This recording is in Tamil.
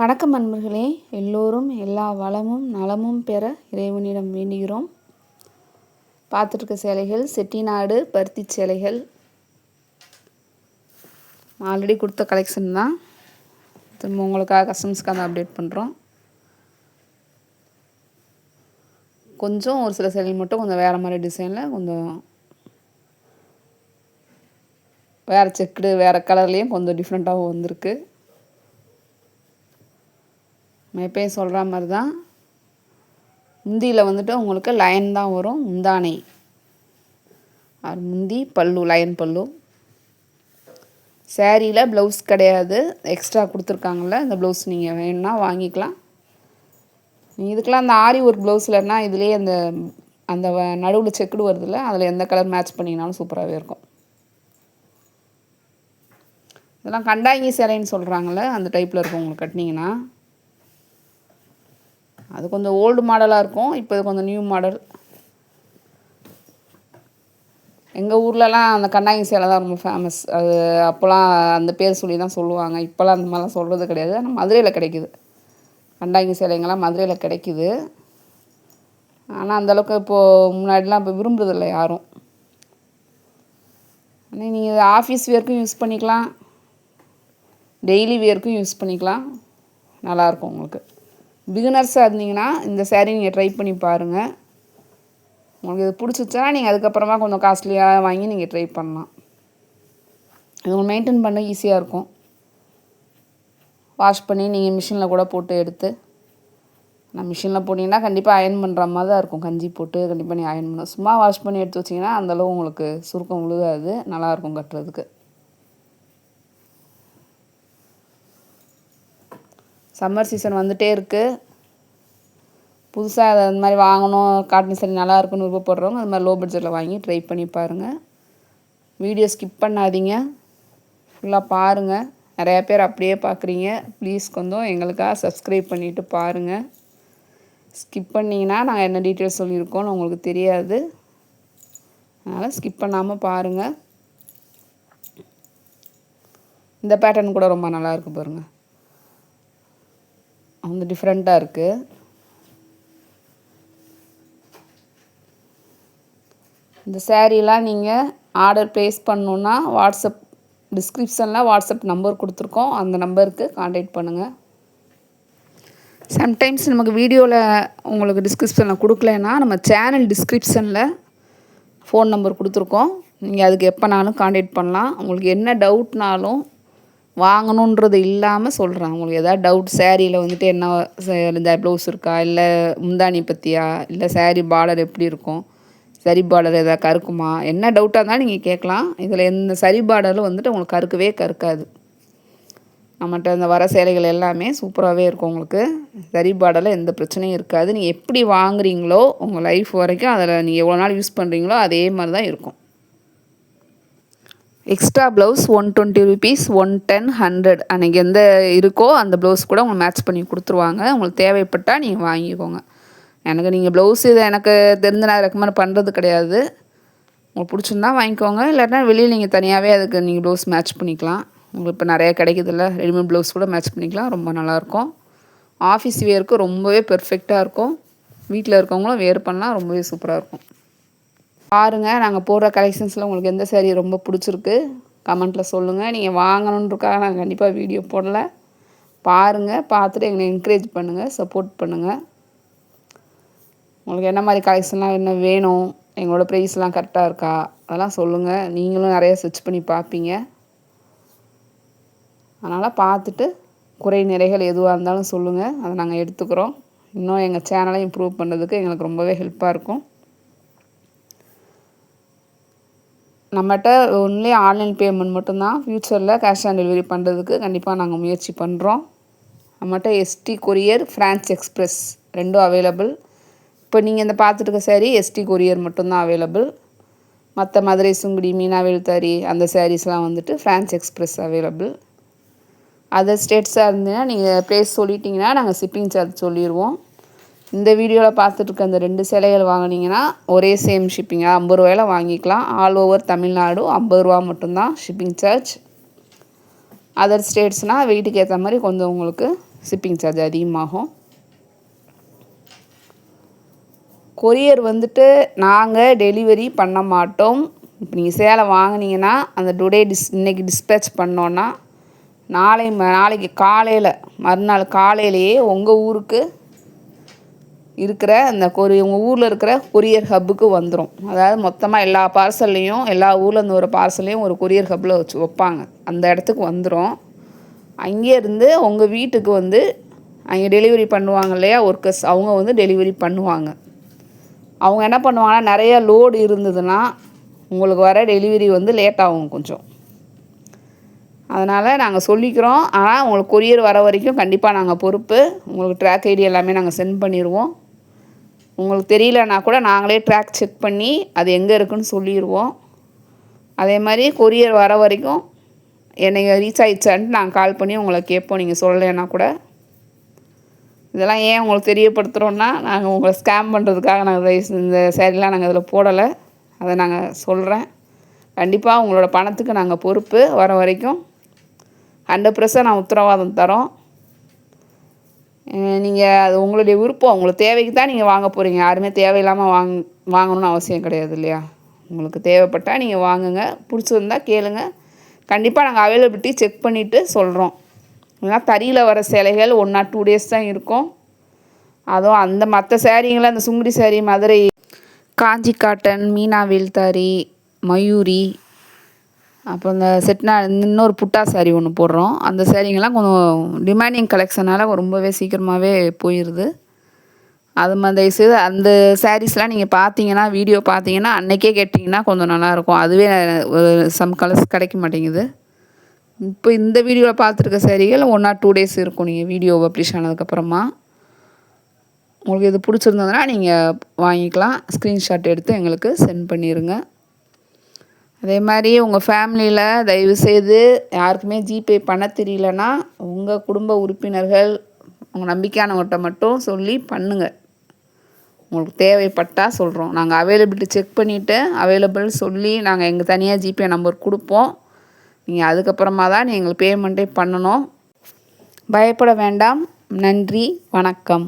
வணக்கம் நண்பர்களே, எல்லோரும் எல்லா வளமும் நலமும் பெற இறைவனிடம் வேண்டுகிறோம். பார்த்துட்ருக்க சேலைகள் செட்டிநாடு பருத்தி சேலைகள். ஆல்ரெடி கொடுத்த கலெக்ஷன் தான், திரும்ப உங்களுக்காக கஸ்டமர்ஸ்க்காக அப்டேட் பண்ணுறோம். கொஞ்சம் ஒரு சில சேலை மட்டும் கொஞ்சம் வேறு மாதிரி டிசைனில், கொஞ்சம் வேறு செக்குடு வேறு கலர்லேயும் கொஞ்சம் டிஃப்ரெண்ட்டாகவும் வந்திருக்கு. நான் எப்பயும் சொல்கிற மாதிரி தான், முந்தியில் வந்துட்டு உங்களுக்கு லைன் தான் வரும், முந்தானை அது முந்தி பல்லு லைன் பல்லு. சேரீயில் ப்ளவுஸ் கிடையாது, எக்ஸ்ட்ரா கொடுத்துருக்காங்கள்ல, இந்த ப்ளவுஸ் நீங்கள் வேணும்னா வாங்கிக்கலாம். இதுக்கெலாம் அந்த ஆரி ஒர்க் ப்ளவுஸ்லன்னா இதுலேயே அந்த அந்த நடுவில் செக்குடு வருதுல்ல, அதில் எந்த கலர் மேட்ச் பண்ணிங்கனாலும் சூப்பராகவே இருக்கும். இதெல்லாம் கண்டாங்கி சேலைன்னு சொல்கிறாங்கள்ல, அந்த டைப்பில் இருக்கும் உங்களுக்கு கட்டினீங்கன்னா. அது கொஞ்சம் ஓல்டு மாடலாக இருக்கும், இப்போ இது கொஞ்சம் நியூ மாடல். எங்கள் ஊர்லலாம் அந்த கண்டாங்கி சேலை தான் ரொம்ப ஃபேமஸ். அது அப்போலாம் அந்த பேர் சொல்லி தான் சொல்லுவாங்க. இப்போலாம் அந்த மாதிரிலாம் சொல்கிறது கிடையாது. ஆனால் மதுரையில் கிடைக்கிது, கண்டாங்கி சேலைங்கள்லாம் மதுரையில் கிடைக்கிது. ஆனால் அந்தளவுக்கு இப்போது முன்னாடிலாம் இப்போ விரும்புறதில்லை யாரும். ஆனால் நீங்கள் ஆஃபீஸ் வேர்க்கும் யூஸ் பண்ணிக்கலாம், டெய்லி வேர்க்கும் யூஸ் பண்ணிக்கலாம், நல்லாயிருக்கும் உங்களுக்கு. பிகினர்ஸாக இருந்தீங்கன்னா இந்த சேரீ நீங்கள் ட்ரை பண்ணி பாருங்கள். உங்களுக்கு இது பிடிச்சிச்சுன்னா நீங்கள் அதுக்கப்புறமா கொஞ்சம் காஸ்ட்லியாக வாங்கி நீங்கள் ட்ரை பண்ணலாம். இது உங்களுக்கு மெயின்டைன் பண்ண ஈஸியாக இருக்கும். வாஷ் பண்ணி நீங்கள் மிஷினில் கூட போட்டு எடுத்து, நான் மிஷினில் போட்டிங்கன்னா கண்டிப்பாக அயர்ன் பண்ணுற மாதிரி தான் இருக்கும். கஞ்சி போட்டு கண்டிப்பாக நீங்கள் அயர்ன் பண்ணணும். சும்மா வாஷ் பண்ணி எடுத்து வச்சிங்கன்னா அந்தளவு உங்களுக்கு சுருக்கம் விழுகாது, நல்லாயிருக்கும் கட்டுறதுக்கு. சம்மர் சீசன் வந்துகிட்டே இருக்குது. புதுசாக அது மாதிரி வாங்கணும், காட்டன் சாரி நல்லா இருக்குன்னு விருப்பப்படுறவங்க அது மாதிரி லோ பட்ஜெட்டில் வாங்கி ட்ரை பண்ணி பாருங்கள். வீடியோ ஸ்கிப் பண்ணாதீங்க, ஃபுல்லாக பாருங்கள். நிறையா பேர் அப்படியே பார்க்குறீங்க, ப்ளீஸ் கொஞ்சம் எங்களுக்காக சப்ஸ்கிரைப் பண்ணிவிட்டு பாருங்கள். ஸ்கிப் பண்ணிங்கன்னா நாங்கள் என்ன டீட்டெயில்ஸ் சொல்லியிருக்கோன்னு உங்களுக்கு தெரியாது, அதனால் ஸ்கிப் பண்ணாமல் பாருங்கள். இந்த பேட்டர்ன் கூட ரொம்ப நல்லாயிருக்கு பாருங்கள், அவங்க டிஃப்ரெண்ட்டாக இருக்குது. இந்த சேரீலாம் நீங்கள் ஆர்டர் ப்ளேஸ் பண்ணணுன்னா வாட்ஸ்அப் டிஸ்கிரிப்ஷனில் வாட்ஸ்அப் நம்பர் கொடுத்துருக்கோம், அந்த நம்பருக்கு காண்டாக்ட் பண்ணுங்கள். சம்டைம்ஸ் நமக்கு வீடியோவில் உங்களுக்கு டிஸ்கிரிப்ஷனில் கொடுக்கலன்னா நம்ம சேனல் டிஸ்கிரிப்ஷனில் ஃபோன் நம்பர் கொடுத்துருக்கோம், நீங்கள் அதுக்கு எப்போனாலும் காண்டாக்ட் பண்ணலாம். உங்களுக்கு என்ன டவுட்னாலும் வாங்கணுன்றது இல்லாமல் சொல்கிறேன். உங்களுக்கு எதாவது டவுட் சேரீயில் வந்துட்டு என்ன இந்த ப்ளவுஸ் இருக்கா, இல்லை முந்தானி பற்றியா, இல்லை சேரீ பார்டர் எப்படி இருக்கும், சரி பார்டர் எதாவது கருக்குமா, என்ன டவுட்டாக இருந்தாலும் நீங்கள் கேட்கலாம். இதில் எந்த சரி பார்டரில் வந்துட்டு உங்களுக்கு கருக்கவே கருக்காது. நம்மகிட்ட இந்த வர சேலைகள் எல்லாமே சூப்பராகவே இருக்கும். உங்களுக்கு சரி பார்டரில் எந்த பிரச்சனையும் இருக்காது. நீங்கள் எப்படி வாங்குறீங்களோ உங்கள் லைஃப் வரைக்கும் அதில் நீங்கள் எவ்வளோ நாள் யூஸ் பண்ணுறீங்களோ அதே மாதிரி தான் இருக்கும். எக்ஸ்ட்ரா ப்ளவுஸ் 120 ருபீஸ், 110, 100 அன்றைக்கி எந்த இருக்கோ அந்த ப்ளவுஸ் கூட உங்களுக்கு மேட்ச் பண்ணி கொடுத்துருவாங்க. உங்களுக்கு தேவைப்பட்டால் நீங்கள் வாங்கிக்கோங்க. எனக்கு நீங்கள் ப்ளவுஸ் இதை எனக்கு தெரிஞ்சு நான் ரெக்கமெண்ட் பண்ணுறது கிடையாது. உங்களுக்கு பிடிச்சிருந்தா வாங்கிக்கோங்க, இல்லாட்டினா வெளியில் நீங்கள் தனியாகவே அதுக்கு நீங்கள் ப்ளவுஸ் மேட்ச் பண்ணிக்கலாம். உங்களுக்கு இப்போ நிறையா கிடைக்குதில்ல, ரெடிமேட் ப்ளவுஸ் கூட மேட்ச் பண்ணிக்கலாம், ரொம்ப நல்லாயிருக்கும். ஆஃபீஸ் வேருக்கு ரொம்பவே பெர்ஃபெக்டாக இருக்கும். வீட்டில் இருக்கவங்களும் வேர் பண்ணலாம், ரொம்பவே சூப்பராக இருக்கும். பாருங்கள், நாங்கள் போடுற கலெக்ஷன்ஸில் உங்களுக்கு எந்த சேரீ ரொம்ப பிடிச்சிருக்கு கமெண்ட்டில் சொல்லுங்கள். நீங்கள் வாங்கணுன்றக்காக நாங்கள் கண்டிப்பாக வீடியோ போடல. பாருங்கள், பார்த்துட்டு எங்களை என்கரேஜ் பண்ணுங்கள், சப்போர்ட் பண்ணுங்கள். உங்களுக்கு என்ன மாதிரி கலெக்ஷன்லாம் என்ன வேணும், எங்களோட ப்ரைஸ்லாம் கரெக்டாக இருக்கா அதெல்லாம் சொல்லுங்கள். நீங்களும் நிறைய சர்ச் பண்ணி பார்ப்பீங்க, அதனால் பார்த்துட்டு குறை நிறைகள் எதுவாக இருந்தாலும் சொல்லுங்கள், அதை நாங்கள் எடுத்துக்கிறோம். இன்னும் எங்கள் சேனலை இம்ப்ரூவ் பண்ணுறதுக்கு எங்களுக்கு ரொம்பவே ஹெல்ப்பாக இருக்கும். நம்மகிட்ட ஒன்லி ஆன்லைன் பேமெண்ட் மட்டும்தான், ஃப்யூச்சரில் கேஷ் ஆன் டெலிவரி பண்ணுறதுக்கு கண்டிப்பாக நாங்கள் முயற்சி பண்ணுறோம். நம்மகிட்ட எஸ்டி கொரியர், ஃப்ரான்ஸ் எக்ஸ்பிரஸ் ரெண்டும் அவைலபிள். இப்போ நீங்கள் இந்த பார்த்துட்டு இருக்க சேரீ எஸ்டி கொரியர் மட்டும்தான் அவைலபிள். மற்ற மதுரை சுங்குடி, மீனாவேல்தாரி அந்த சாரீஸ்லாம் வந்துட்டு ஃப்ரான்ஸ் எக்ஸ்பிரஸ் அவைலபிள். அதர் ஸ்டேட்ஸாக இருந்தீங்கன்னா நீங்கள் ப்ளேஸ் சொல்லிட்டிங்கன்னா நாங்கள் ஷிப்பிங் சார்ஜ் சொல்லிடுவோம். இந்த வீடியோவில் பார்த்துட்ருக்க அந்த 2 சேலைகள் வாங்கினீங்கன்னா ஒரே சேம் ஷிப்பிங்காக 50 ரூபாயில் வாங்கிக்கலாம். ஆல் ஓவர் தமிழ்நாடு 50 ரூபா மட்டும்தான் ஷிப்பிங் சார்ஜ். அதர் ஸ்டேட்ஸ்னால் வெயிட்டுக்கு ஏற்ற மாதிரி கொஞ்சம் உங்களுக்கு ஷிப்பிங் சார்ஜ் அதிகமாகும். கொரியர் வந்துட்டு நாங்கள் டெலிவரி பண்ண மாட்டோம். இப்போ நீங்கள் சேலை வாங்கினீங்கன்னா அந்த டுடே இன்றைக்கி டிஸ்பேட்ச் பண்ணோன்னா நாளைக்கு காலையில் மறுநாள் காலையிலேயே உங்கள் ஊருக்கு இருக்கிற அந்த உங்கள் ஊரில் இருக்கிற கொரியர் ஹப்புக்கு வந்துடும். அதாவது மொத்தமாக எல்லா பார்சல்லையும் எல்லா ஊர்லேருந்து ஒரு பார்சல்லையும் ஒரு கொரியர் ஹப்பில் வைப்பாங்க. அந்த இடத்துக்கு வந்துடும். அங்கேருந்து உங்கள் வீட்டுக்கு வந்து அங்கே டெலிவரி பண்ணுவாங்க இல்லையா ஒர்க்கர்ஸ், அவங்க வந்து டெலிவரி பண்ணுவாங்க. அவங்க என்ன பண்ணுவாங்கன்னா நிறையா லோடு இருந்ததுன்னா உங்களுக்கு வர டெலிவரி வந்து லேட் ஆகும் கொஞ்சம். அதனால் நாங்கள் சொல்லிக்கிறோம். ஆனால் உங்களுக்கு கொரியர் வர வரைக்கும் கண்டிப்பாக நாங்கள் பொறுப்பு. உங்களுக்கு ட்ராக் ஐடி எல்லாமே நாங்கள் சென்ட் பண்ணிடுவோம். உங்களுக்கு தெரியலனா கூட நாங்களே ட்ராக் செக் பண்ணி அது எங்கே இருக்குதுன்னு சொல்லிடுவோம். அதே மாதிரி கொரியர் வர வரைக்கும் என்னை ரீச் ஆகிடுச்சான்ட்டு நாங்கள் கால் பண்ணி உங்களை கேட்போம். நீங்கள் சொல்லலைன்னா கூட இதெல்லாம் ஏன் உங்களுக்கு தெரியப்படுத்துகிறோன்னா நாங்கள் உங்களை ஸ்கேம் பண்ணுறதுக்காக நாங்கள் இந்த சேரீலாம் நாங்கள் இதில் போடலை. அதை நாங்கள் சொல்கிறேன். கண்டிப்பாக உங்களோட பணத்துக்கு நாங்கள் பொறுப்பு. வர வரைக்கும் 100% நான் உத்தரவாதம் தரோம். நீங்கள் அது உங்களுடைய விருப்பம். உங்களுக்கு தேவைக்கு தான் நீங்கள் வாங்க போகிறீங்க. யாருமே தேவையில்லாமல் வாங்கணும்னு அவசியம் கிடையாது இல்லையா? உங்களுக்கு தேவைப்பட்டால் நீங்கள் வாங்குங்க. பிடிச்சிருந்தா கேளுங்க. கண்டிப்பாக நாங்கள் அவைலபிலிட்டி செக் பண்ணிவிட்டு சொல்கிறோம். ஏன்னா தறியில் வர சேலைகள் 1 or 2 days தான் இருக்கும். அதுவும் அந்த மற்ற சேரீங்களை அந்த சுங்குடி சேரீ, மதுரை காஞ்சி காட்டன், மீனா வேல்தாரி, மயூரி, அப்புறம் இந்த செட்னா இன்னொரு புட்டா சாரீ ஒன்று போடுறோம். அந்த சேரீங்கெல்லாம் கொஞ்சம் டிமாண்டிங் கலெக்ஷனால் ரொம்பவே சீக்கிரமாகவே போயிடுது. அது மாதிரி செய்து அந்த சாரீஸ்லாம் நீங்கள் பார்த்தீங்கன்னா, வீடியோ பார்த்தீங்கன்னா அன்றைக்கே கேட்டிங்கன்னா கொஞ்சம் நல்லாயிருக்கும். அதுவே சம் கலர்ஸ் கிடைக்க மாட்டேங்குது. இப்போ இந்த வீடியோவில் பார்த்துருக்க சேரீகள் 1 or 2 days இருக்கும். நீங்கள் வீடியோ பப்ளிஷ் ஆனதுக்கப்புறமா உங்களுக்கு இது பிடிச்சிருந்ததுன்னா நீங்கள் வாங்கிக்கலாம். ஸ்க்ரீன்ஷாட் எடுத்து எங்களுக்கு சென்ட் பண்ணிடுங்க. அதே மாதிரி உங்கள் ஃபேமிலியில் தயவுசெய்து யாருக்குமே ஜிபே பண்ண தெரியலனா உங்கள் குடும்ப உறுப்பினர்கள் உங்கள் நம்பிக்கையானவங்கள்ட்ட மட்டும் சொல்லி பண்ணுங்கள். உங்களுக்கு தேவைப்பட்டால் சொல்கிறோம். நாங்கள் அவைலபிலிட்டி செக் பண்ணிவிட்டு அவைலபிள் சொல்லி நாங்கள் எங்கள் தனியாக ஜிபே நம்பர் கொடுப்போம். நீங்கள் அதுக்கப்புறமா தான் நீங்கள் எங்களுக்கு பேமெண்ட்டே பண்ணணும். பயப்பட வேண்டாம். நன்றி, வணக்கம்.